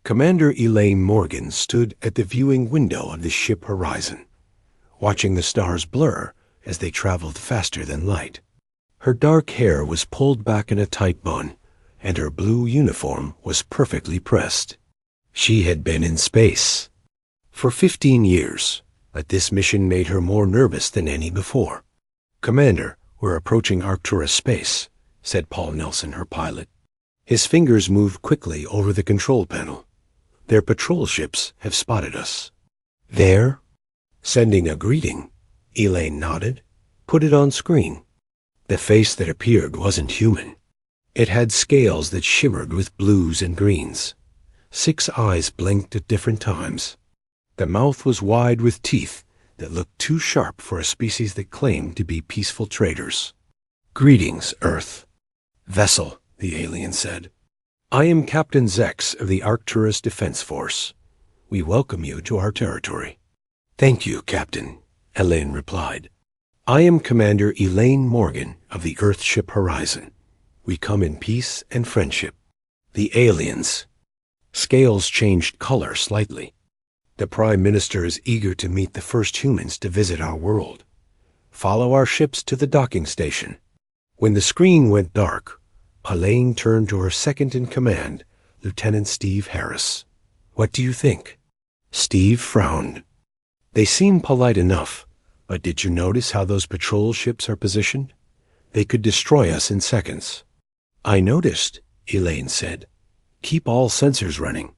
Commander Elaine Morgan stood at the viewing window of the ship Horizon, watching the stars blur as they traveled faster than light. Her dark hair was pulled back in a tight bun, and her blue uniform was perfectly pressed. She had been in space for 15 years, but this mission made her more nervous than any before. "Commander, we're approaching Arcturus space," said Paul Nelson, her pilot. His fingers moved quickly over the control panel. "Their patrol ships have spotted us." "There?" "Sending a greeting." Elaine nodded. "Put it on screen." The face that appeared wasn't human. It had scales that shimmered with blues and greens. 6 eyes blinked at different times. The mouth was wide with teeth that looked too sharp for a species that claimed to be peaceful traders. "Greetings, Earth." "Vessel," the alien said. "I am Captain Zex of the Arcturus Defense Force. We welcome you to our territory." "Thank you, Captain," Elaine replied. "I am Commander Elaine Morgan of the Earthship Horizon. We come in peace and friendship." The aliens. Scales changed color slightly. "The Prime Minister is eager to meet the first humans to visit our world. Follow our ships to the docking station." When the screen went dark, Elaine turned to her second-in-command, Lieutenant Steve Harris. "What do you think?" Steve frowned. "They seem polite enough, but did you notice how those patrol ships are positioned? They could destroy us in seconds." "I noticed," Elaine said. "Keep all sensors running.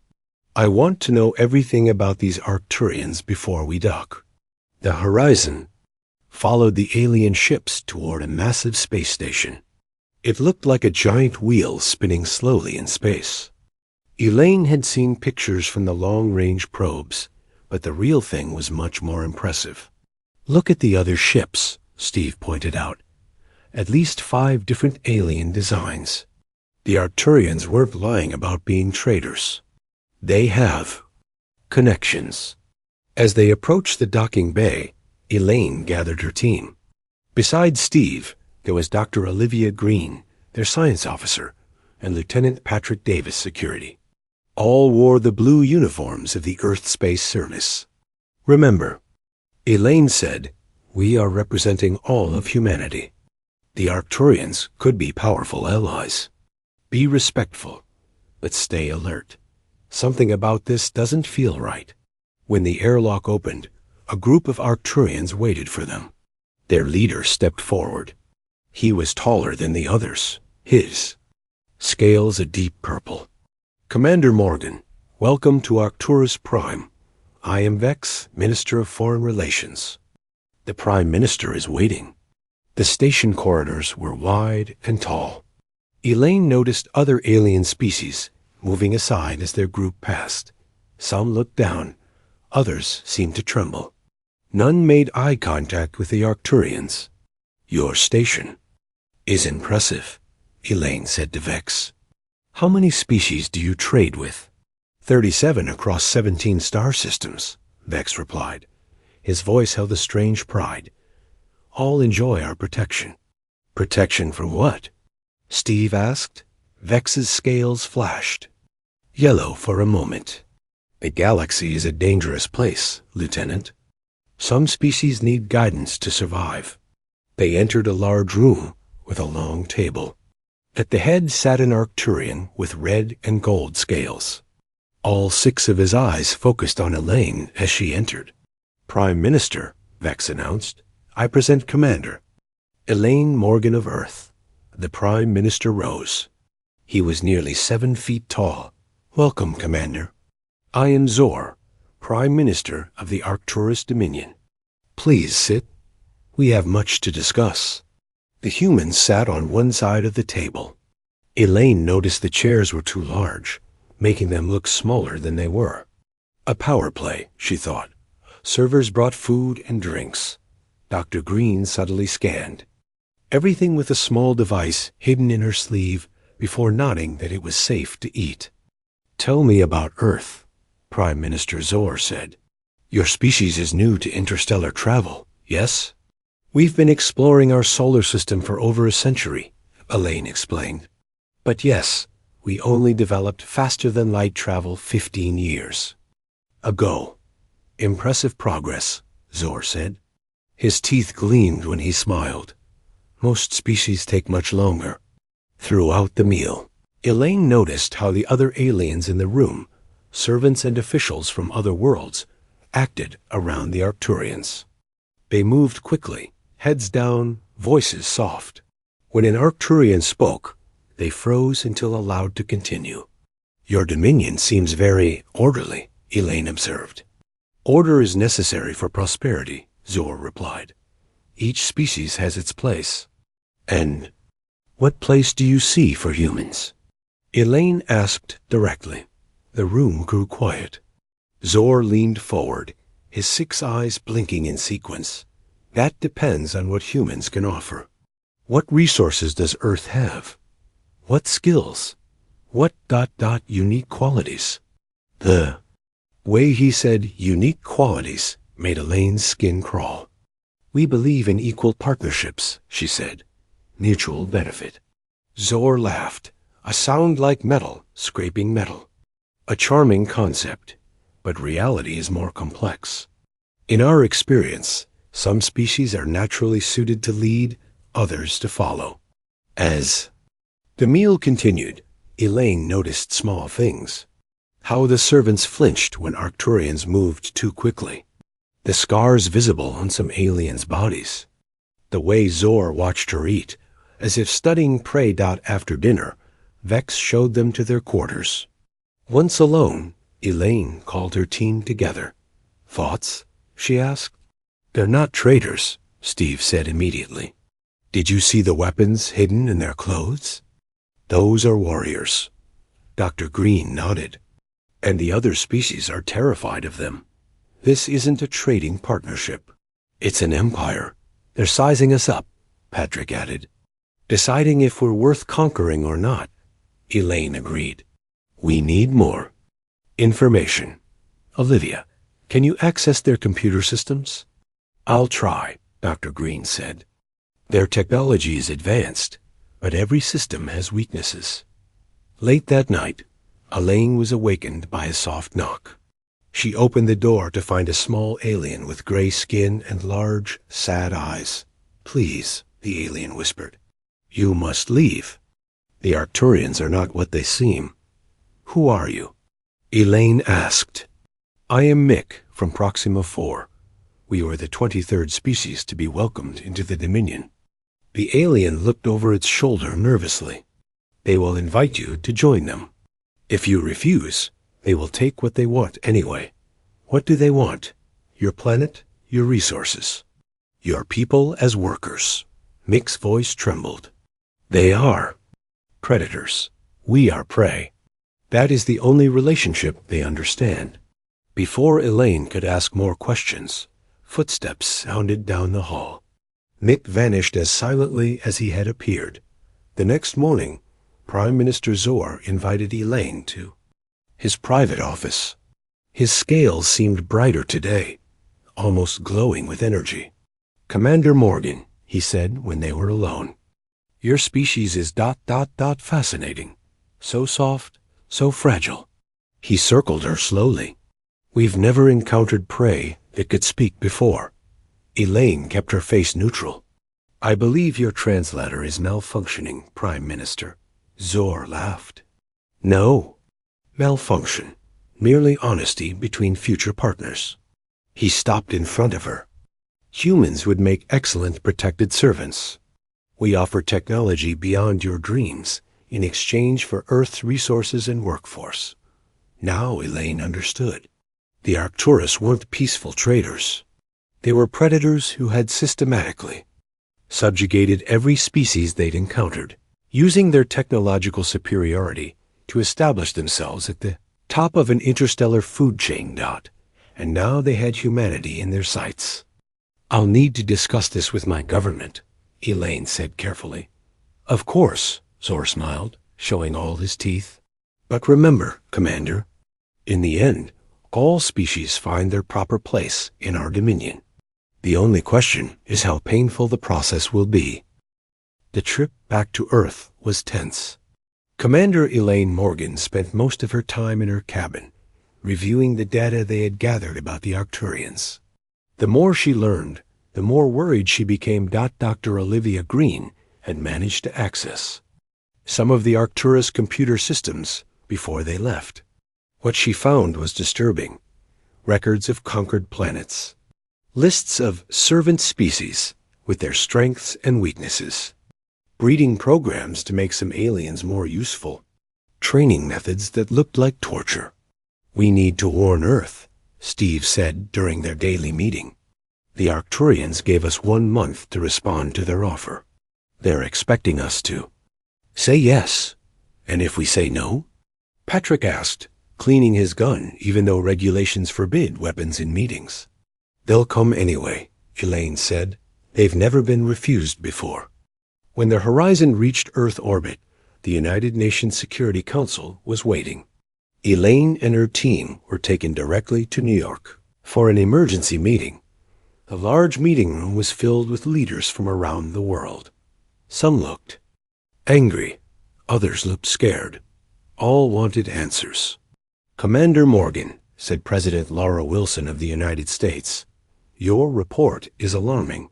I want to know everything about these Arcturians before we dock." The Horizon followed the alien ships toward a massive space station. It looked like a giant wheel spinning slowly in space. Elaine had seen pictures from the long-range probes, but the real thing was much more impressive. "Look at the other ships," Steve pointed out. "At least 5 different alien designs. The Arcturians weren't lying about being traders. They have connections." As they approached the docking bay, Elaine gathered her team. Besides Steve, there was Dr. Olivia Green, their science officer, and Lieutenant Patrick Davis, security. All wore the blue uniforms of the Earth Space Service. "Remember," Elaine said, "we are representing all of humanity. The Arcturians could be powerful allies. Be respectful, but stay alert. Something about this doesn't feel right." When the airlock opened, a group of Arcturians waited for them. Their leader stepped forward. He was taller than the others. His scales a deep purple. "Commander Morgan, welcome to Arcturus Prime. I am Vex, Minister of Foreign Relations. The Prime Minister is waiting." The station corridors were wide and tall. Elaine noticed other alien species moving aside as their group passed. Some looked down. Others seemed to tremble. None made eye contact with the Arcturians. "Your station is impressive," Elaine said to Vex. "How many species do you trade with?" 37 across 17 star systems, Vex replied. His voice held a strange pride. "All enjoy our protection." "Protection from what?" Steve asked. Vex's scales flashed yellow for a moment. "The galaxy is a dangerous place, Lieutenant. Some species need guidance to survive." They entered a large room with a long table. At the head sat an Arcturian with red and gold scales. All 6 of his eyes focused on Elaine as she entered. "Prime Minister," Vex announced, "I present Commander Elaine Morgan of Earth." The Prime Minister rose. He was nearly 7 feet tall. "Welcome, Commander. I am Zor, Prime Minister of the Arcturus Dominion. Please sit. We have much to discuss." The humans sat on one side of the table. Elaine noticed the chairs were too large, making them look smaller than they were. A power play, she thought. Servers brought food and drinks. Dr. Green subtly scanned. Everything with a small device hidden in her sleeve before nodding that it was safe to eat. "Tell me about Earth," Prime Minister Zor said. "Your species is new to interstellar travel, yes?" "We've been exploring our solar system for over a century," Elaine explained. "But yes, We only developed faster-than-light travel 15 years ago. Impressive progress, Zor said. His teeth gleamed when he smiled. Most species take much longer. Throughout the meal, Elaine noticed how the other aliens in the room, servants and officials from other worlds, acted around the Arcturians. They moved quickly, heads down, voices soft. When an Arcturian spoke, they froze until allowed to continue. Your dominion seems very orderly, Elaine observed. Order is necessary for prosperity, Zor replied. Each species has its place. And what place do you see for humans? Elaine asked directly. The room grew quiet. Zor leaned forward, his 6 eyes blinking in sequence. That depends on what humans can offer. What resources does Earth have? What skills? What ... unique qualities? The way he said unique qualities made Elaine's skin crawl. We believe in equal partnerships, she said. Mutual benefit. Zor laughed, a sound like metal scraping metal. A charming concept, but reality is more complex. In our experience, some species are naturally suited to lead, others to follow. As the meal continued, Elaine noticed small things. How the servants flinched when Arcturians moved too quickly. The scars visible on some aliens' bodies. The way Zor watched her eat, as if studying prey. After dinner, Vex showed them to their quarters. Once alone, Elaine called her team together. Thoughts? She asked. They're not traitors, Steve said immediately. Did you see the weapons hidden in their clothes? Those are warriors. Dr. Green nodded. And the other species are terrified of them. This isn't a trading partnership. It's an empire. They're sizing us up, Patrick added. Deciding if we're worth conquering or not, Elaine agreed. We need more information. Olivia, can you access their computer systems? I'll try, Dr. Green said. Their technology is advanced, but every system has weaknesses. Late that night, Elaine was awakened by a soft knock. She opened the door to find a small alien with gray skin and large, sad eyes. Please, the alien whispered. You must leave. The Arcturians are not what they seem. Who are you? Elaine asked. I am Mick from Proxima 4. We were the 23rd species to be welcomed into the Dominion. The alien looked over its shoulder nervously. They will invite you to join them. If you refuse, they will take what they want anyway. What do they want? Your planet, your resources. Your people as workers. Mick's voice trembled. They are predators. We are prey. That is the only relationship they understand. Before Elaine could ask more questions, footsteps sounded down the hall. Mick vanished as silently as he had appeared. The next morning, Prime Minister Zor invited Elaine to his private office. His scales seemed brighter today, almost glowing with energy. Commander Morgan, he said when they were alone. Your species is ... fascinating. So soft, so fragile. He circled her slowly. We've never encountered prey that could speak before. Elaine kept her face neutral. I believe your translator is malfunctioning, Prime Minister. Zor laughed. No. Malfunction. Merely honesty between future partners. He stopped in front of her. Humans would make excellent protected servants. We offer technology beyond your dreams in exchange for Earth's resources and workforce. Now Elaine understood. The Arcturus weren't peaceful traders. They were predators who had systematically subjugated every species they'd encountered, using their technological superiority to establish themselves at the top of an interstellar food chain. And now they had humanity in their sights. I'll need to discuss this with my government, Elaine said carefully. Of course, Zor smiled, showing all his teeth. But remember, Commander, in the end, all species find their proper place in our dominion. The only question is how painful the process will be. The trip back to Earth was tense. Commander Elaine Morgan spent most of her time in her cabin, reviewing the data they had gathered about the Arcturians. The more she learned, the more worried she became. Dr. Olivia Green had managed to access some of the Arcturus computer systems before they left. What she found was disturbing. Records of conquered planets. Lists of servant species with their strengths and weaknesses. Breeding programs to make some aliens more useful. Training methods that looked like torture. "We need to warn Earth," Steve said during their daily meeting. "The Arcturians gave us 1 month to respond to their offer. They're expecting us to say yes. And if we say no?" Patrick asked, cleaning his gun even though regulations forbid weapons in meetings. "They'll come anyway," Elaine said. "They've never been refused before." When the Horizon reached Earth orbit, the United Nations Security Council was waiting. Elaine and her team were taken directly to New York for an emergency meeting. The large meeting room was filled with leaders from around the world. Some looked angry, others looked scared. All wanted answers. "Commander Morgan," said President Laura Wilson of the United States, "your report is alarming.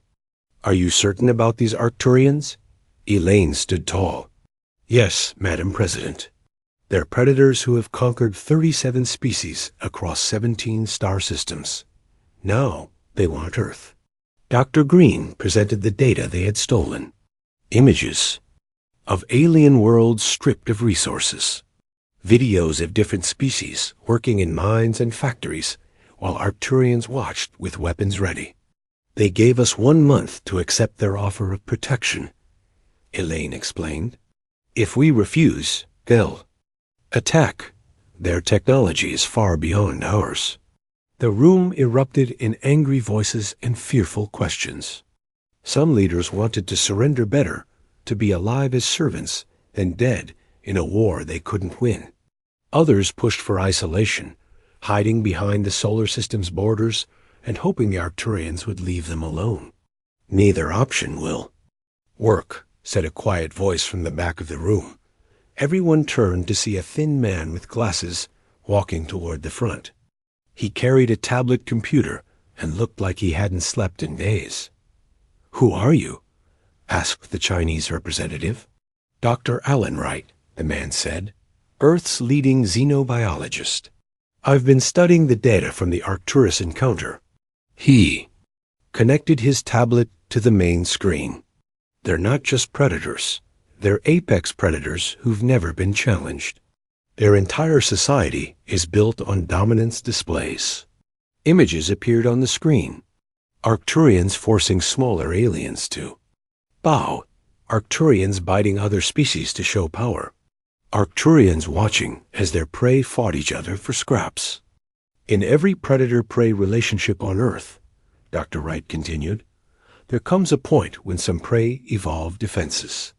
Are you certain about these Arcturians?" Elaine stood tall. "Yes, Madam President. They're predators who have conquered 37 species across 17 star systems. Now they want Earth." Dr. Green presented the data they had stolen. Images of alien worlds stripped of resources. Videos of different species working in mines and factories while Arcturians watched with weapons ready. "They gave us 1 month to accept their offer of protection," Elaine explained. "If we refuse, they'll attack. Their technology is far beyond ours." The room erupted in angry voices and fearful questions. Some leaders wanted to surrender better, to be alive as servants than dead in a war they couldn't win. Others pushed for isolation, hiding behind the solar system's borders and hoping the Arcturians would leave them alone. "Neither option will work," said a quiet voice from the back of the room. Everyone turned to see a thin man with glasses walking toward the front. He carried a tablet computer and looked like he hadn't slept in days. "Who are you?" asked the Chinese representative. "Dr. Alan Wright," the man said, "Earth's leading xenobiologist. I've been studying the data from the Arcturus encounter." He connected his tablet to the main screen. "They're not just predators. They're apex predators who've never been challenged. Their entire society is built on dominance displays." Images appeared on the screen. Arcturians forcing smaller aliens to bow. Arcturians biting other species to show power. Arcturians watching as their prey fought each other for scraps. "In every predator-prey relationship on Earth," Dr. Wright continued, "there comes a point when some prey evolve defenses.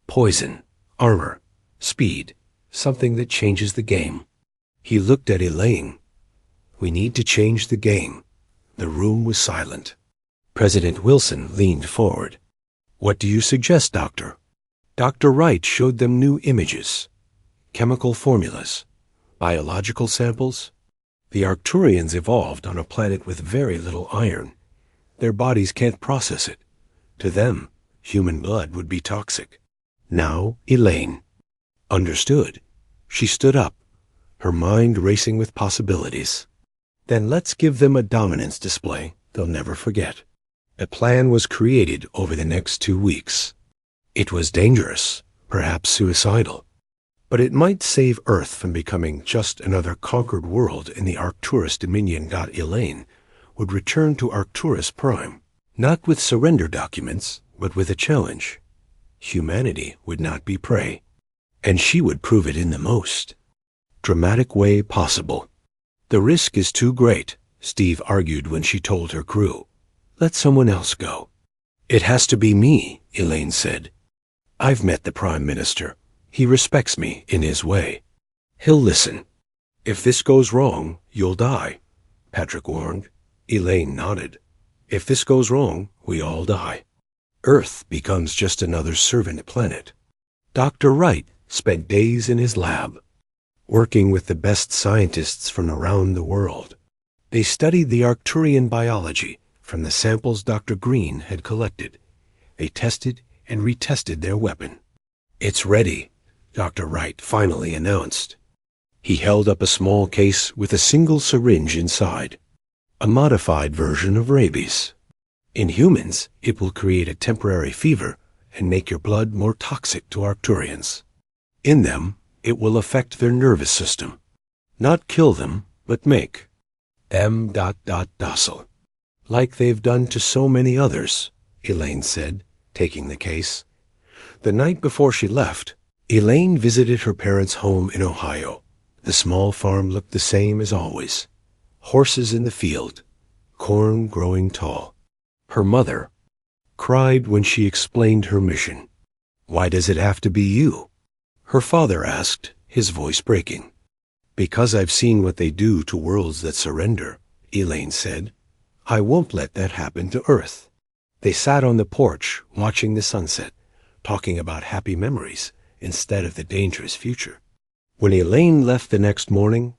Poison, armor, speed, something that changes the game." He looked at Elaine. "We need to change the game." The room was silent. President Wilson leaned forward. "What do you suggest, Doctor?" Dr. Wright showed them new images. Chemical formulas. Biological samples. The Arcturians evolved on a planet with very little iron. Their bodies can't process it. To them, human blood would be toxic. Now, Elaine understood. She stood up, her mind racing with possibilities. "Then let's give them a dominance display they'll never forget." A plan was created over the next 2 weeks. It was dangerous, perhaps suicidal, but it might save Earth from becoming just another conquered world in the Arcturus Dominion. Elaine would return to Arcturus Prime, not with surrender documents, but with a challenge. Humanity would not be prey, and she would prove it in the most dramatic way possible. "The risk is too great," Steve argued when she told her crew. "Let someone else go." "It has to be me," Elaine said. "I've met the Prime Minister. He respects me in his way. He'll listen." "If this goes wrong, you'll die," Patrick warned. Elaine nodded. "If this goes wrong, we all die. Earth becomes just another servant planet." Dr. Wright spent days in his lab, working with the best scientists from around the world. They studied the Arcturian biology from the samples Dr. Green had collected. They tested and retested their weapon. "It's ready," Dr. Wright finally announced. He held up a small case with a single syringe inside, a modified version of rabies. "In humans, it will create a temporary fever and make your blood more toxic to Arcturians. In them, it will affect their nervous system. Not kill them, but make them ... docile. Like they've done to so many others," Elaine said, taking the case. The night before she left, Elaine visited her parents' home in Ohio. The small farm looked the same as always. Horses in the field, corn growing tall. Her mother cried when she explained her mission. "Why does it have to be you?" her father asked, his voice breaking. "Because I've seen what they do to worlds that surrender," Elaine said. "I won't let that happen to Earth." They sat on the porch, watching the sunset, talking about happy memories instead of the dangerous future. When Elaine left the next morning,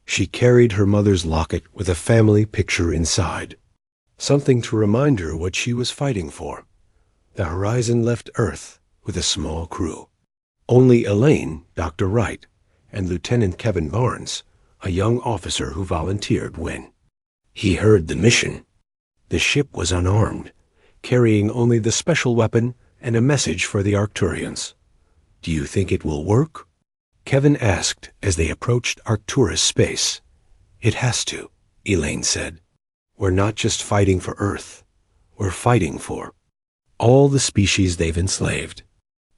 she carried her mother's locket with a family picture inside, something to remind her what she was fighting for. The Horizon left Earth with a small crew. Only Elaine, Dr. Wright, and Lieutenant Kevin Barnes, a young officer who volunteered when he heard the mission. The ship was unarmed, carrying only the special weapon and a message for the Arcturians. "Do you think it will work?" Kevin asked as they approached Arcturus space. "It has to," Elaine said. "We're not just fighting for Earth. We're fighting for all the species they've enslaved."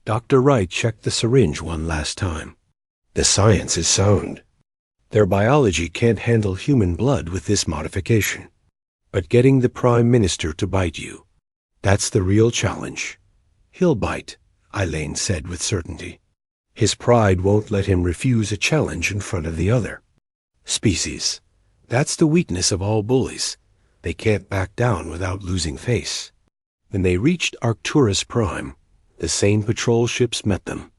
Dr. Wright checked the syringe one last time. "The science is sound. Their biology can't handle human blood with this modification. But getting the Prime Minister to bite you, that's the real challenge." "He'll bite," Elaine said with certainty. "His pride won't let him refuse a challenge in front of the other species. That's the weakness of all bullies. They can't back down without losing face." When they reached Arcturus Prime, the same patrol ships met them.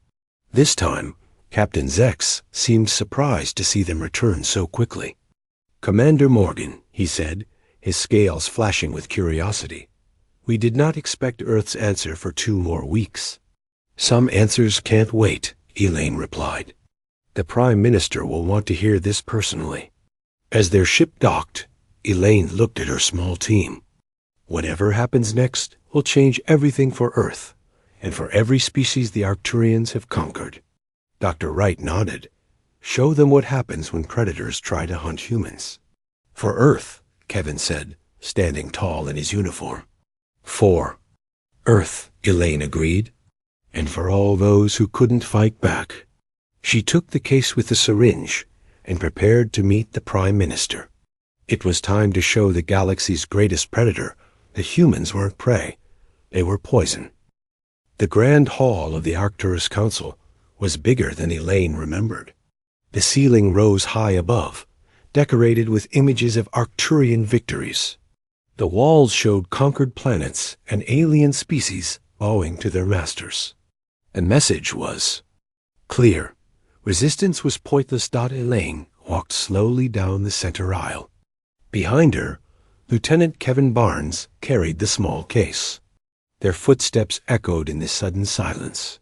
This time, Captain Zex seemed surprised to see them return so quickly. "Commander Morgan," he said, his scales flashing with curiosity, "we did not expect Earth's answer for 2 more weeks." "Some answers can't wait," Elaine replied. "The Prime Minister will want to hear this personally." As their ship docked, Elaine looked at her small team. "Whatever happens next will change everything for Earth, and for every species the Arcturians have conquered." Dr. Wright nodded. "Show them what happens when predators try to hunt humans." "For Earth," Kevin said, standing tall in his uniform. "For Earth," Elaine agreed. "And for all those who couldn't fight back." She took the case with the syringe and prepared to meet the Prime Minister. It was time to show the galaxy's greatest predator that humans weren't prey, they were poison. The grand hall of the Arcturus Council was bigger than Elaine remembered. The ceiling rose high above, decorated with images of Arcturian victories. The walls showed conquered planets and alien species bowing to their masters. The message was clear. Resistance was pointless. Elaine walked slowly down the center aisle. Behind her, Lieutenant Kevin Barnes carried the small case. Their footsteps echoed in the sudden silence.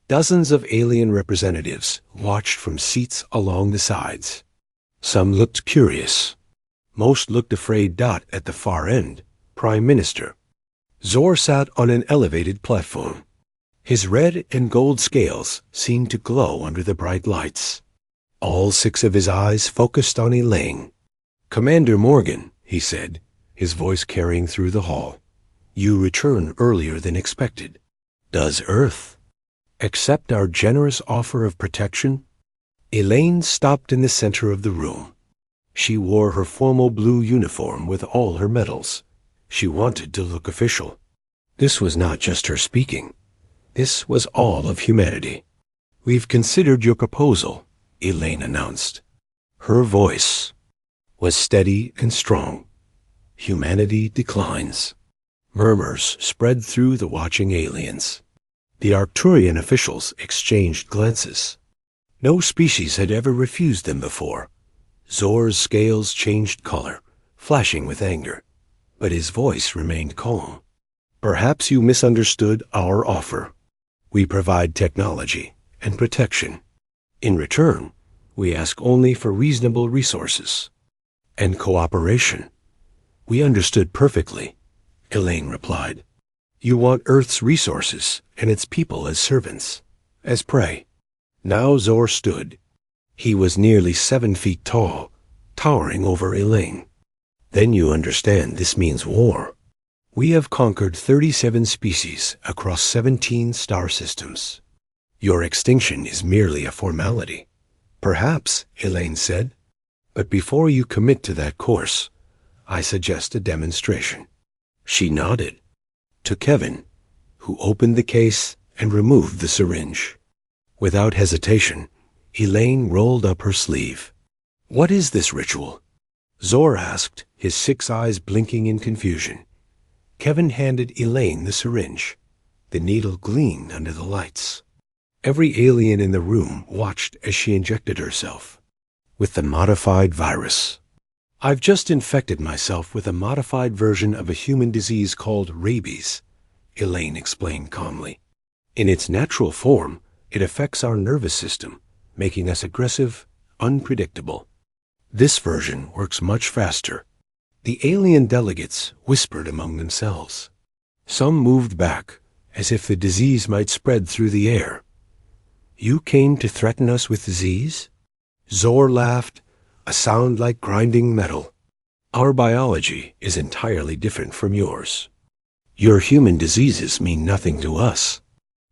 Dozens of alien representatives watched from seats along the sides. Some looked curious. Most looked afraid. At the far end, Prime Minister Zor sat on an elevated platform. His red and gold scales seemed to glow under the bright lights. All 6 of his eyes focused on Elaine. "Commander Morgan," he said, his voice carrying through the hall, "you return earlier than expected. Does Earth accept our generous offer of protection?" Elaine stopped in the center of the room. She wore her formal blue uniform with all her medals. She wanted to look official. This was not just her speaking. This was all of humanity. "We've considered your proposal," Elaine announced. Her voice was steady and strong. "Humanity declines." Murmurs spread through the watching aliens. The Arcturian officials exchanged glances. No species had ever refused them before. Zor's scales changed color, flashing with anger, but his voice remained calm. Perhaps you misunderstood our offer. We provide technology and protection. In return, we ask only for reasonable resources and cooperation. We understood perfectly, Elaine replied. You want Earth's resources and its people as servants, as prey. Now Zor stood. He was nearly 7 feet tall, towering over Elaine. Then you understand this means war. We have conquered 37 species across 17 star systems. Your extinction is merely a formality. Perhaps, Elaine said. But before you commit to that course, I suggest a demonstration. She nodded to Kevin, who opened the case and removed the syringe. Without hesitation, Elaine rolled up her sleeve. What is this ritual? Zor asked, his 6 eyes blinking in confusion. Kevin handed Elaine the syringe. The needle gleamed under the lights. Every alien in the room watched as she injected herself with the modified virus. I've just infected myself with a modified version of a human disease called rabies, Elaine explained calmly. In its natural form, it affects our nervous system, making us aggressive, unpredictable. This version works much faster. The alien delegates whispered among themselves. Some moved back, as if the disease might spread through the air. You came to threaten us with disease? Zor laughed, a sound like grinding metal. Our biology is entirely different from yours. Your human diseases mean nothing to us.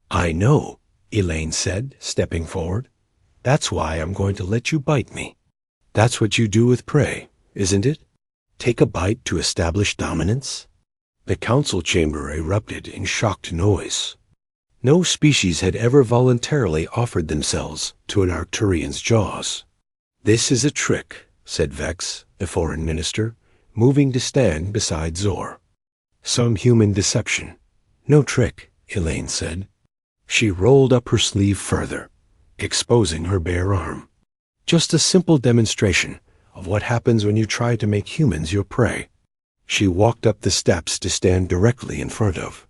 I know, Elaine said, stepping forward. That's why I'm going to let you bite me. That's what you do with prey, isn't it? Take a bite to establish dominance? The council chamber erupted in shocked noise. No species had ever voluntarily offered themselves to an Arcturian's jaws. This is a trick, said Vex, the foreign minister, moving to stand beside Zor. Some human deception. No trick, Elaine said. She rolled up her sleeve further, exposing her bare arm. Just a simple demonstration of what happens when you try to make humans your prey. She walked up the steps to stand directly in front of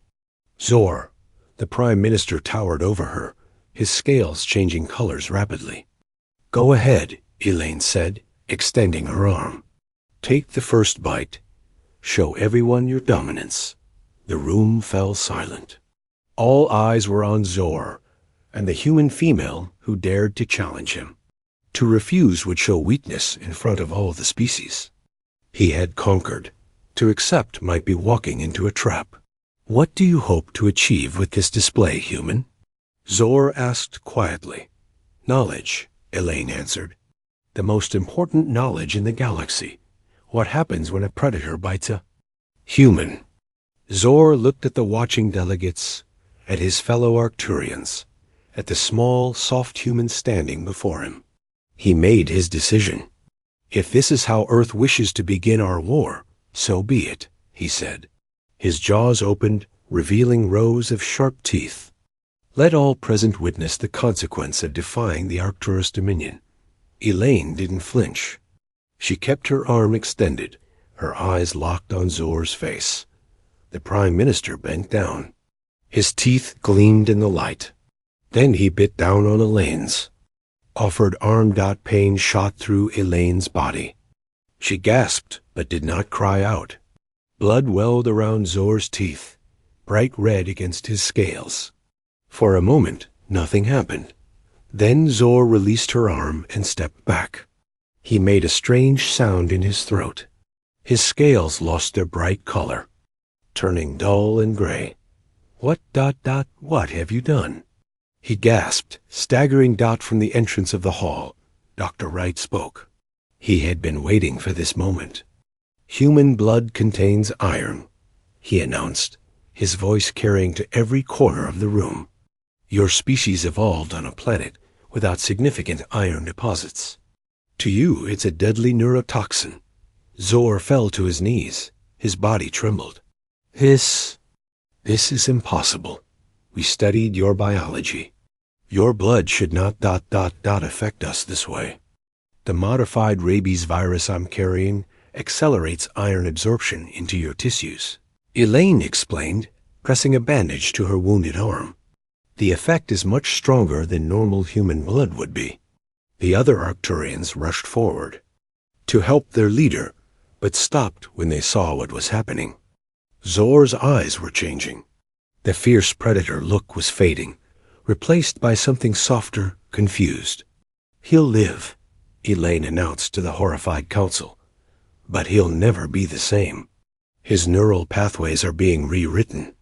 Zor. The Prime Minister towered over her, his scales changing colors rapidly. Go ahead, Elaine said, extending her arm. Take the first bite. Show everyone your dominance. The room fell silent. All eyes were on Zor, and the human female who dared to challenge him. To refuse would show weakness in front of all the species. He had conquered. To accept might be walking into a trap. What do you hope to achieve with this display, human? Zor asked quietly. Knowledge, Elaine answered. The most important knowledge in the galaxy. What happens when a predator bites a human? Zor looked at the watching delegates, at his fellow Arcturians, at the small, soft human standing before him. He made his decision. If this is how Earth wishes to begin our war, so be it, he said. His jaws opened, revealing rows of sharp teeth. Let all present witness the consequence of defying the Arcturus dominion. Elaine didn't flinch. She kept her arm extended, her eyes locked on Zor's face. The Prime Minister bent down. His teeth gleamed in the light. Then he bit down on Elaine's. Offered arm. Pain shot through Elaine's body. She gasped, but did not cry out. Blood welled around Zor's teeth, bright red against his scales. For a moment, nothing happened. Then Zor released her arm and stepped back. He made a strange sound in his throat. His scales lost their bright color, turning dull and gray. What have you done? He gasped, staggering from the entrance of the hall. Dr. Wright spoke. He had been waiting for this moment. Human blood contains iron, he announced, his voice carrying to every corner of the room. Your species evolved on a planet without significant iron deposits. To you, it's a deadly neurotoxin. Zor fell to his knees. His body trembled. This is impossible. We studied your biology. Your blood should not ... affect us this way. The modified rabies virus I'm carrying accelerates iron absorption into your tissues. Elaine explained, pressing a bandage to her wounded arm. The effect is much stronger than normal human blood would be. The other Arcturians rushed forward to help their leader, but stopped when they saw what was happening. Zor's eyes were changing. The fierce predator look was fading, replaced by something softer, confused. He'll live, Elaine announced to the horrified council, but he'll never be the same. His neural pathways are being rewritten.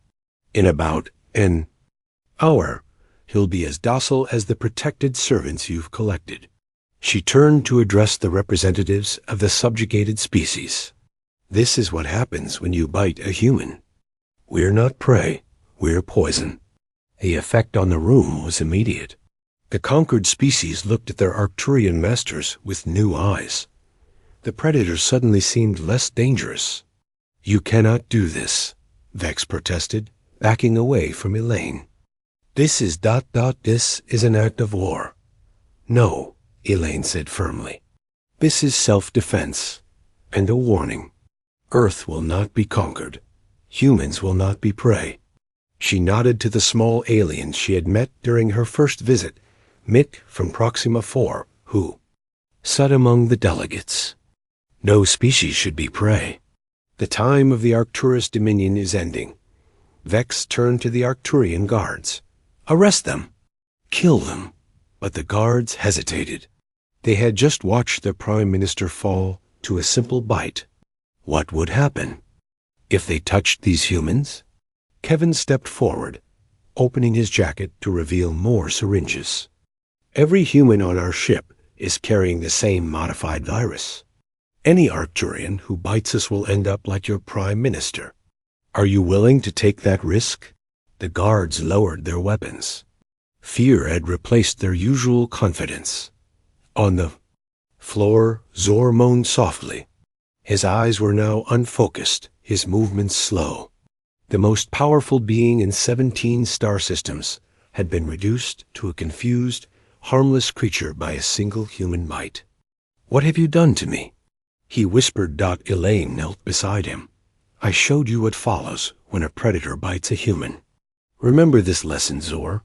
In about an hour, he'll be as docile as the protected servants you've collected. She turned to address the representatives of the subjugated species. This is what happens when you bite a human. We're not prey, we're poison. The effect on the room was immediate. The conquered species looked at their Arcturian masters with new eyes. The predators suddenly seemed less dangerous. You cannot do this, Vex protested, backing away from Elaine. This is ... this is an act of war. No, Elaine said firmly. This is self-defense, and a warning. Earth will not be conquered. Humans will not be prey. She nodded to the small aliens she had met during her first visit, Mick from Proxima 4, who sat among the delegates. No species should be prey. The time of the Arcturus Dominion is ending. Vex turned to the Arcturian guards. Arrest them. Kill them. But the guards hesitated. They had just watched their Prime Minister fall to a simple bite. What would happen if they touched these humans? Kevin stepped forward, opening his jacket to reveal more syringes. Every human on our ship is carrying the same modified virus. Any Arcturian who bites us will end up like your Prime Minister. Are you willing to take that risk? The guards lowered their weapons. Fear had replaced their usual confidence. On the floor, Zor moaned softly. His eyes were now unfocused, his movements slow. The most powerful being in 17 star systems had been reduced to a confused, harmless creature by a single human bite. What have you done to me? He whispered. Elaine knelt beside him. I showed you what follows when a predator bites a human. Remember this lesson, Zor.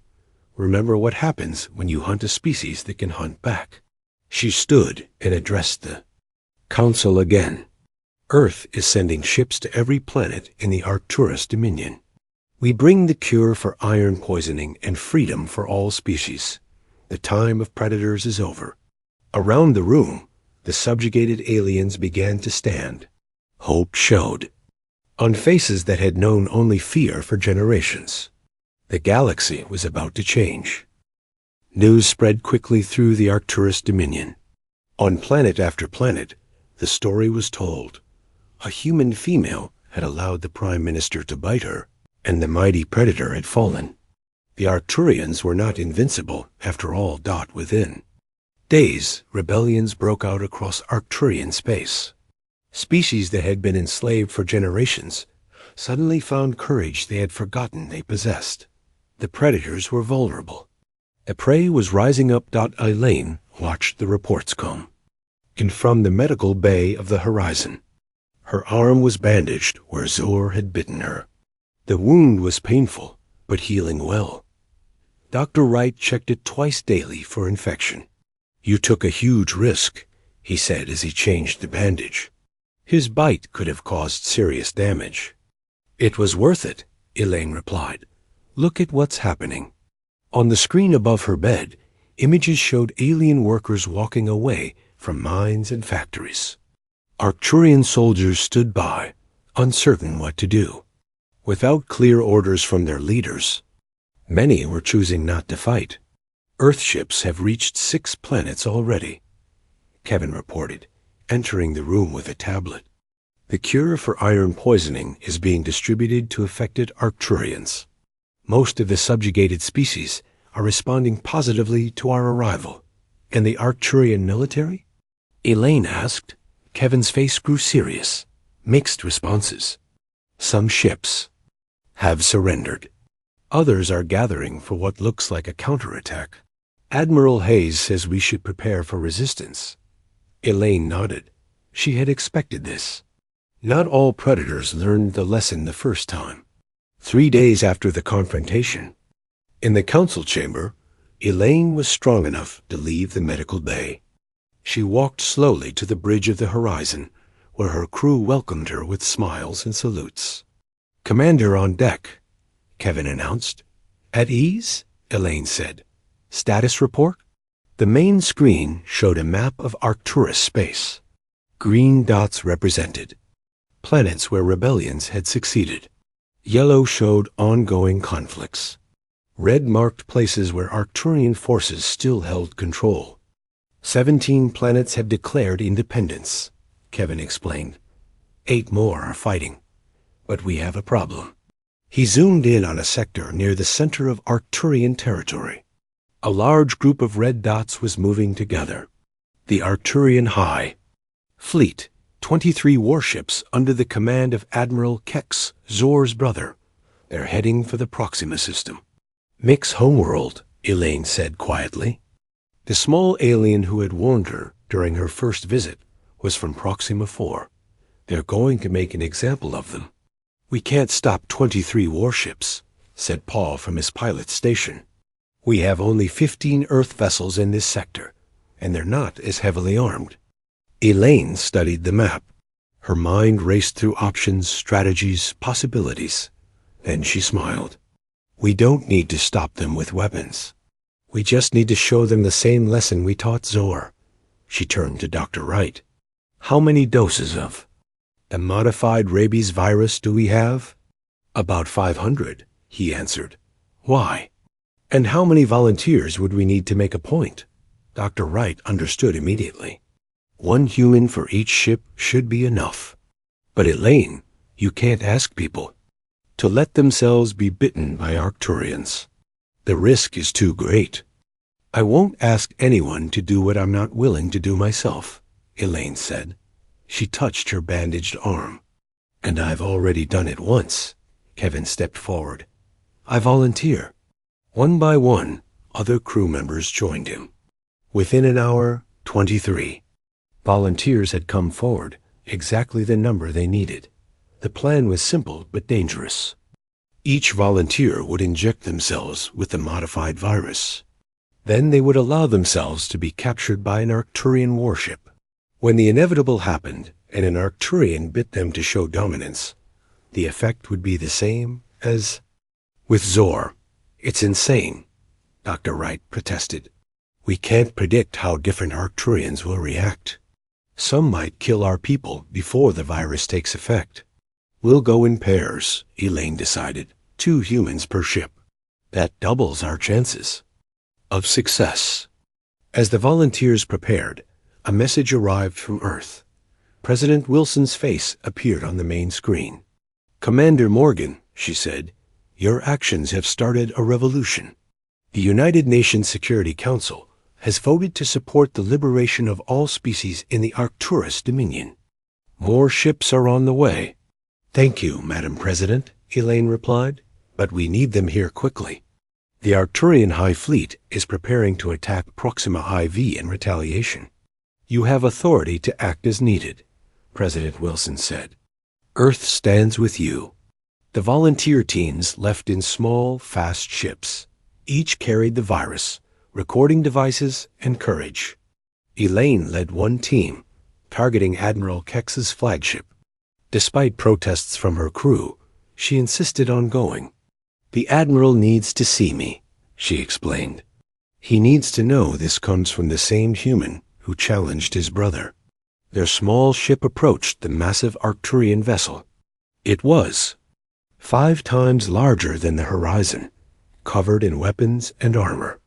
Remember what happens when you hunt a species that can hunt back. She stood and addressed the council again. Earth is sending ships to every planet in the Arcturus Dominion. We bring the cure for iron poisoning and freedom for all species. The time of predators is over. Around the room, the subjugated aliens began to stand. Hope showed on faces that had known only fear for generations. The galaxy was about to change. News spread quickly through the Arcturus Dominion. On planet after planet, the story was told. A human female had allowed the Prime Minister to bite her, and the mighty predator had fallen. The Arcturians were not invincible, after all. Within days, rebellions broke out across Arcturian space. Species that had been enslaved for generations suddenly found courage they had forgotten they possessed. The predators were vulnerable. A prey was rising up. Elaine watched the reports come. And from the medical bay of the horizon, her arm was bandaged where Zor had bitten her. The wound was painful, but healing well. Dr. Wright checked it twice daily for infection. You took a huge risk, he said as he changed the bandage. His bite could have caused serious damage. It was worth it, Elaine replied. Look at what's happening. On the screen above her bed, images showed alien workers walking away from mines and factories. Arcturian soldiers stood by, uncertain what to do. Without clear orders from their leaders, many were choosing not to fight. Earthships have reached 6 planets already, Kevin reported, entering the room with a tablet. The cure for iron poisoning is being distributed to affected Arcturians. Most of the subjugated species are responding positively to our arrival. And the Arcturian military? Elaine asked. Kevin's face grew serious. Mixed responses. Some ships have surrendered. Others are gathering for what looks like a counterattack. Admiral Hayes says we should prepare for resistance. Elaine nodded. She had expected this. Not all predators learned the lesson the first time. 3 days after the confrontation, in the council chamber, Elaine was strong enough to leave the medical bay. She walked slowly to the bridge of the horizon, where her crew welcomed her with smiles and salutes. "Commander on deck," Kevin announced. "At ease?" Elaine said. "Status report?" The main screen showed a map of Arcturus space. Green dots represented planets where rebellions had succeeded. Yellow showed ongoing conflicts. Red marked places where Arcturian forces still held control. 17 planets have declared independence, Kevin explained. 8 more are fighting. But we have a problem. He zoomed in on a sector near the center of Arcturian territory. A large group of red dots was moving together. The Arcturian High Fleet, 23 warships under the command of Admiral Kex, Zor's brother. They're heading for the Proxima system. "Mick's homeworld," Elaine said quietly. The small alien who had warned her during her first visit was from Proxima 4. They're going to make an example of them. "We can't stop 23 warships," said Paul from his pilot's station. "We have only 15 Earth vessels in this sector, and they're not as heavily armed." Elaine studied the map. Her mind raced through options, strategies, possibilities. Then she smiled. "We don't need to stop them with weapons. We just need to show them the same lesson we taught Zor." She turned to Dr. Wright. "How many doses of the modified rabies virus do we have?" "About 500, he answered. "Why? And how many volunteers would we need to make a point?" Dr. Wright understood immediately. 1 human for each ship should be enough. "But Elaine, you can't ask people to let themselves be bitten by Arcturians. The risk is too great." "I won't ask anyone to do what I'm not willing to do myself," Elaine said. She touched her bandaged arm. "And I've already done it once." Kevin stepped forward. "I volunteer." One by one, other crew members joined him. Within an hour, 23. Volunteers had come forward, exactly the number they needed. The plan was simple but dangerous. Each volunteer would inject themselves with the modified virus. Then they would allow themselves to be captured by an Arcturian warship. When the inevitable happened and an Arcturian bit them to show dominance, the effect would be the same as with Zor. "It's insane," Dr. Wright protested. "We can't predict how different Arcturians will react. Some might kill our people before the virus takes effect." "We'll go in pairs," Elaine decided. 2 humans per ship. That doubles our chances of success. As the volunteers prepared, a message arrived from Earth. President Wilson's face appeared on the main screen. "Commander Morgan," she said, "your actions have started a revolution. The United Nations Security Council has voted to support the liberation of all species in the Arcturus Dominion. More ships are on the way." "Thank you, Madam President," Elaine replied, "but we need them here quickly. The Arcturian High Fleet is preparing to attack Proxima IV in retaliation." "You have authority to act as needed," President Wilson said. "Earth stands with you." The volunteer teams left in small, fast ships. Each carried the virus, recording devices, and courage. Elaine led one team, targeting Admiral Kex's flagship. Despite protests from her crew, she insisted on going. "The Admiral needs to see me," she explained. "He needs to know this comes from the same human who challenged his brother." Their small ship approached the massive Arcturian vessel. It was 5 times larger than the horizon, covered in weapons and armor.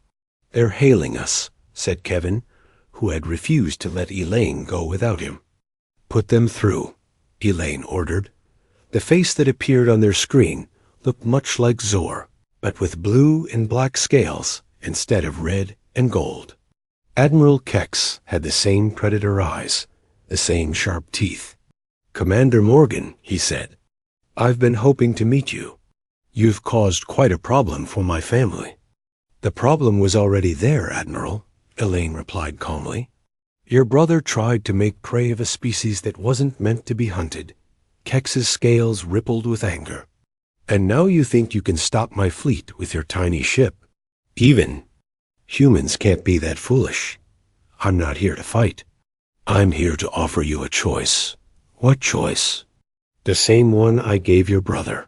"They're hailing us," said Kevin, who had refused to let Elaine go without him. "Put them through," Elaine ordered. The face that appeared on their screen looked much like Zor, but with blue and black scales instead of red and gold. Admiral Kex had the same predator eyes, the same sharp teeth. "Commander Morgan," he said, "I've been hoping to meet you. You've caused quite a problem for my family. The problem was already there, Admiral, Elaine replied calmly. Your brother tried to make prey of a species that wasn't meant to be hunted. Kex's scales rippled with anger. And now you think you can stop my fleet with your tiny ship. Even humans can't be that foolish. I'm not here to fight. I'm here to offer you a choice. What choice? The same one I gave your brother.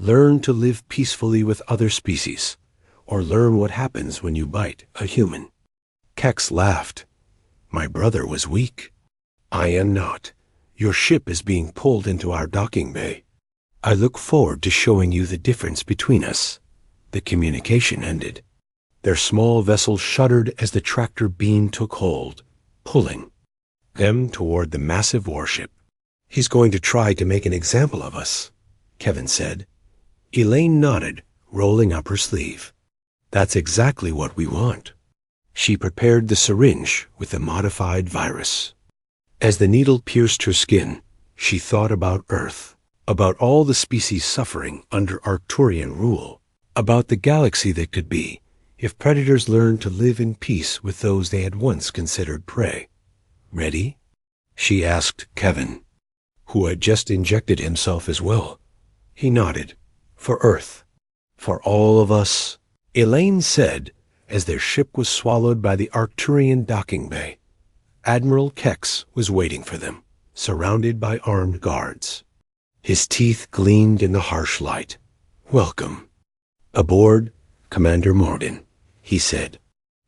Learn to live peacefully with other species, or learn what happens when you bite a human. Kex laughed. My brother was weak. I am not. Your ship is being pulled into our docking bay. I look forward to showing you the difference between us. The communication ended. Their small vessel shuddered as the tractor beam took hold, pulling them toward the massive warship. He's going to try to make an example of us, Kevin said. Elaine nodded, rolling up her sleeve. That's exactly what we want. She prepared the syringe with the modified virus. As the needle pierced her skin, she thought about Earth, about all the species suffering under Arcturian rule, about the galaxy that could be if predators learned to live in peace with those they had once considered prey. Ready? She asked Kevin, who had just injected himself as well. He nodded. For Earth. For all of us, Elaine said, as their ship was swallowed by the Arcturian docking bay. Admiral Kex was waiting for them, surrounded by armed guards. His teeth gleamed in the harsh light. Welcome. Aboard, Commander Morgan, he said.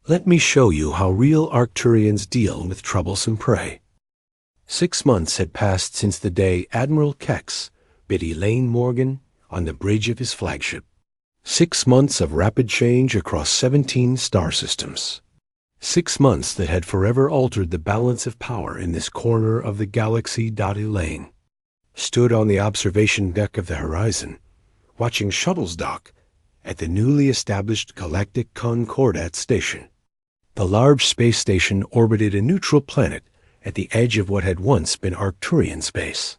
Let me show you how real Arcturians deal with troublesome prey. 6 months had passed since the day Admiral Kex bid Elaine Morgan on the bridge of his flagship. 6 months of rapid change across 17 star systems. 6 months that had forever altered the balance of power in this corner of the galaxy. Elaine stood on the observation deck of the horizon, watching shuttles dock at the newly established Galactic Concordat station. The large space station orbited a neutral planet at the edge of what had once been Arcturian space.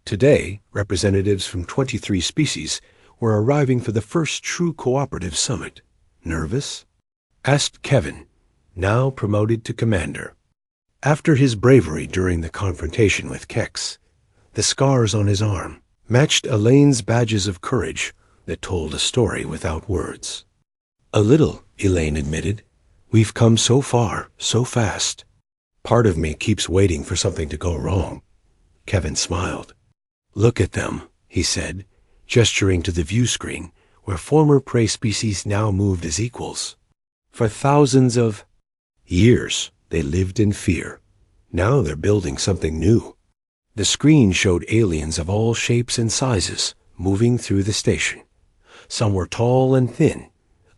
Today, representatives from 23 species were arriving for the first true cooperative summit. Nervous? Asked Kevin, now promoted to commander. After his bravery during the confrontation with Kex, the scars on his arm matched Elaine's badges of courage that told a story without words. A little, Elaine admitted. We've come so far, so fast. Part of me keeps waiting for something to go wrong. Kevin smiled. Look at them, he said, gesturing to the view screen where former prey species now moved as equals. For thousands of years, they lived in fear. Now they're building something new. The screen showed aliens of all shapes and sizes moving through the station. Some were tall and thin,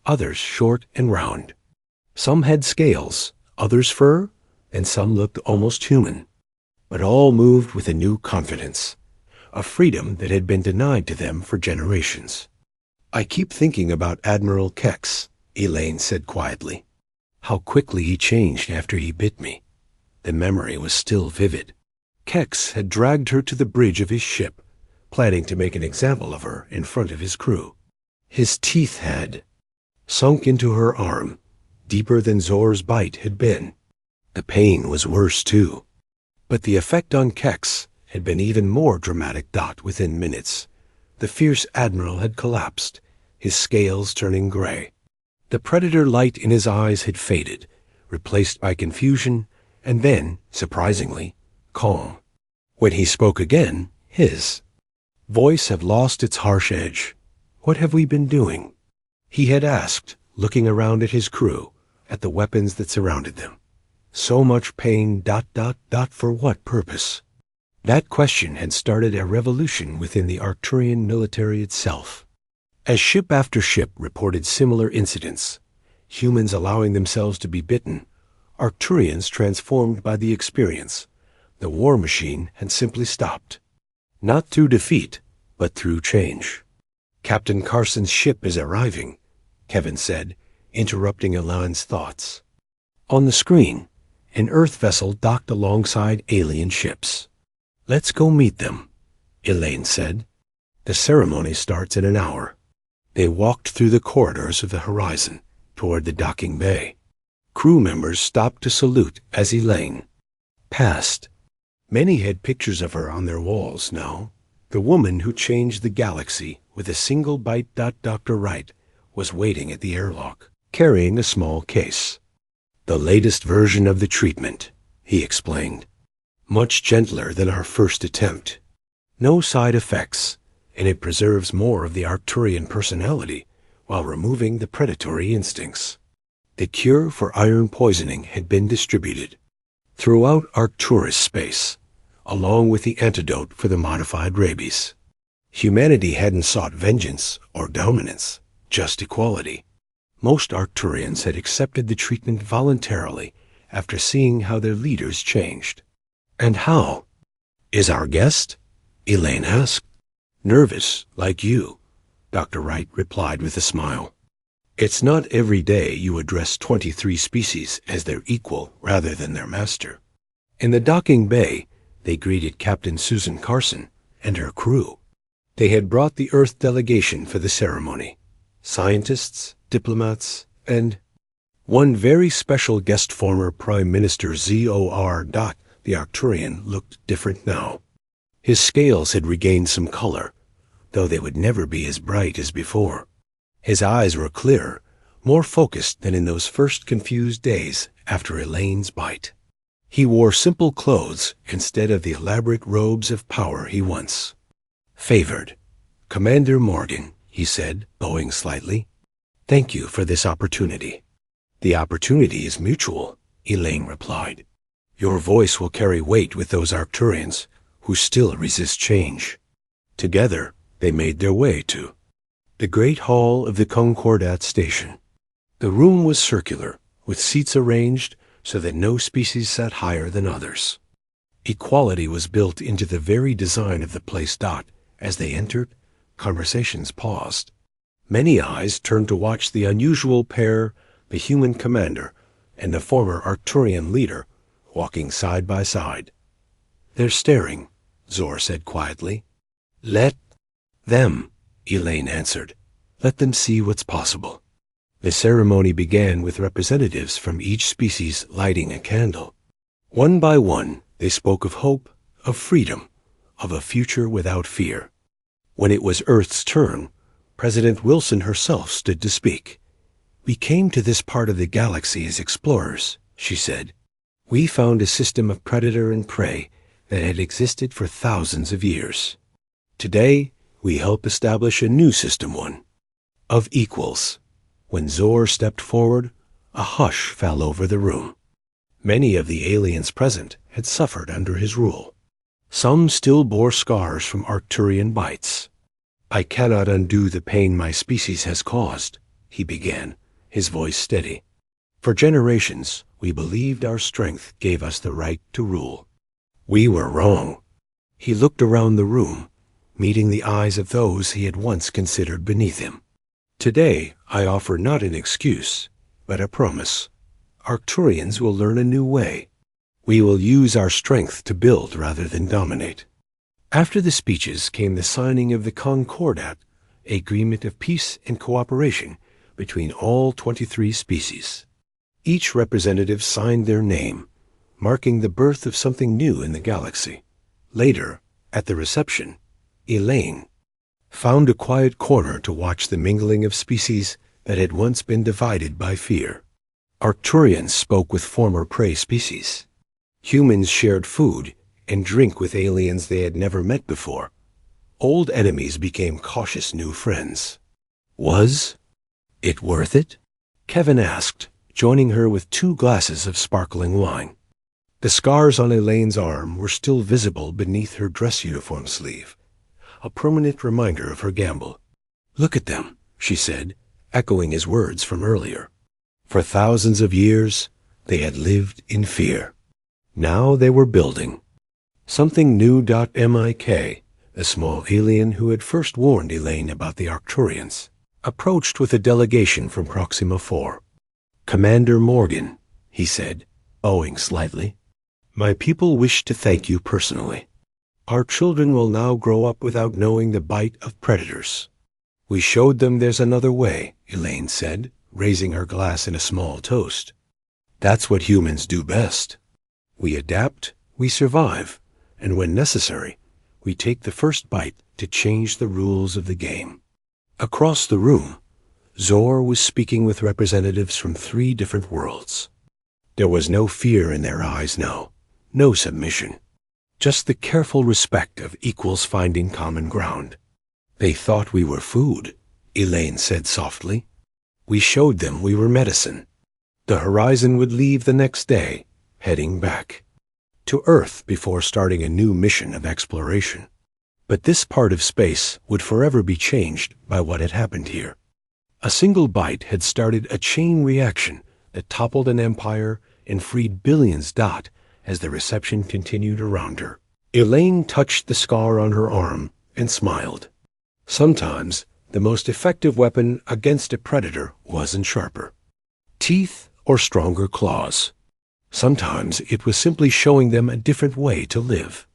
others short and round. Some had scales, others fur, and some looked almost human. But all moved with a new confidence, a freedom that had been denied to them for generations. I keep thinking about Admiral Kex, Elaine said quietly. How quickly he changed after he bit me. The memory was still vivid. Kex had dragged her to the bridge of his ship, planning to make an example of her in front of his crew. His teeth had sunk into her arm, deeper than Zor's bite had been. The pain was worse, too. But the effect on Kex had been even more dramatic. Within minutes, the fierce admiral had collapsed, his scales turning gray. The predator light in his eyes had faded, replaced by confusion, and then, surprisingly, calm. When he spoke again, his voice had lost its harsh edge. What have we been doing? He had asked, looking around at his crew, at the weapons that surrounded them. So much pain, for what purpose? That question had started a revolution within the Arcturian military itself. As ship after ship reported similar incidents, humans allowing themselves to be bitten, Arcturians transformed by the experience, the war machine had simply stopped. Not through defeat, but through change. Captain Carson's ship is arriving, Kevin said, interrupting Elaine's thoughts. On the screen, an Earth vessel docked alongside alien ships. Let's go meet them, Elaine said. The ceremony starts in an hour. They walked through the corridors of the horizon toward the docking bay. Crew members stopped to salute as Elaine passed. Many had pictures of her on their walls now. The woman who changed the galaxy with a single bite. Dr. Wright was waiting at the airlock, carrying a small case. The latest version of the treatment, he explained. Much gentler than our first attempt. No side effects, and it preserves more of the Arcturian personality while removing the predatory instincts. The cure for iron poisoning had been distributed throughout Arcturus space, along with the antidote for the modified rabies. Humanity hadn't sought vengeance or dominance, just equality. Most Arcturians had accepted the treatment voluntarily after seeing how their leaders changed. And how? Is our guest? Elaine asked. Nervous, like you, Dr. Wright replied with a smile. It's not every day you address 23 species as their equal rather than their master. In the docking bay, they greeted Captain Susan Carson and her crew. They had brought the Earth delegation for the ceremony. Scientists, diplomats, and one very special guest, former Prime Minister Zor. The Arcturian looked different now. His scales had regained some color, though they would never be as bright as before. His eyes were clearer, more focused than in those first confused days after Elaine's bite. He wore simple clothes instead of the elaborate robes of power he once favored. Commander Morgan, he said, bowing slightly. Thank you for this opportunity. The opportunity is mutual, Elaine replied. Your voice will carry weight with those Arcturians who still resist change. Together, they made their way to the great hall of the Concordat station. The room was circular, with seats arranged so that no species sat higher than others. Equality was built into the very design of the place. As they entered, conversations paused. Many eyes turned to watch the unusual pair, the human commander and the former Arcturian leader, walking side by side. They're staring, Zor said quietly. Let them, Elaine answered. Let them see what's possible. The ceremony began with representatives from each species lighting a candle. One by one, they spoke of hope, of freedom, of a future without fear. When it was Earth's turn, President Wilson herself stood to speak. We came to this part of the galaxy as explorers, she said. We found a system of predator and prey that had existed for thousands of years. Today, we help establish a new system, one of equals. When Zor stepped forward, a hush fell over the room. Many of the aliens present had suffered under his rule. Some still bore scars from Arcturian bites. I cannot undo the pain my species has caused, he began, his voice steady. For generations, we believed our strength gave us the right to rule. We were wrong. He looked around the room, meeting the eyes of those he had once considered beneath him. Today, I offer not an excuse, but a promise. Arcturians will learn a new way. We will use our strength to build rather than dominate. After the speeches came the signing of the Concordat, an agreement of peace and cooperation between all 23 species. Each representative signed their name, marking the birth of something new in the galaxy. Later, at the reception, Elaine found a quiet corner to watch the mingling of species that had once been divided by fear. Arcturians spoke with former prey species. Humans shared food and drink with aliens they had never met before. Old enemies became cautious new friends. Was it worth it? Kevin asked, joining her with 2 glasses of sparkling wine. The scars on Elaine's arm were still visible beneath her dress uniform sleeve, a permanent reminder of her gamble. Look at them, she said, echoing his words from earlier. For thousands of years, they had lived in fear. Now they were building something new. Mik, a small alien who had first warned Elaine about the Arcturians, approached with a delegation from Proxima 4. Commander Morgan, he said, bowing slightly. My people wish to thank you personally. Our children will now grow up without knowing the bite of predators. We showed them there's another way, Elaine said, raising her glass in a small toast. That's what humans do best. We adapt, we survive, and when necessary, we take the first bite to change the rules of the game. Across the room, Zor was speaking with representatives from 3 different worlds. There was no fear in their eyes now, no submission, just the careful respect of equals finding common ground. They thought we were food, Elaine said softly. We showed them we were medicine. The Horizon would leave the next day, heading back to Earth before starting a new mission of exploration. But this part of space would forever be changed by what had happened here. A single bite had started a chain reaction that toppled an empire and freed billions. As the reception continued around her, Elaine touched the scar on her arm and smiled. Sometimes the most effective weapon against a predator wasn't sharper teeth or stronger claws. Sometimes it was simply showing them a different way to live.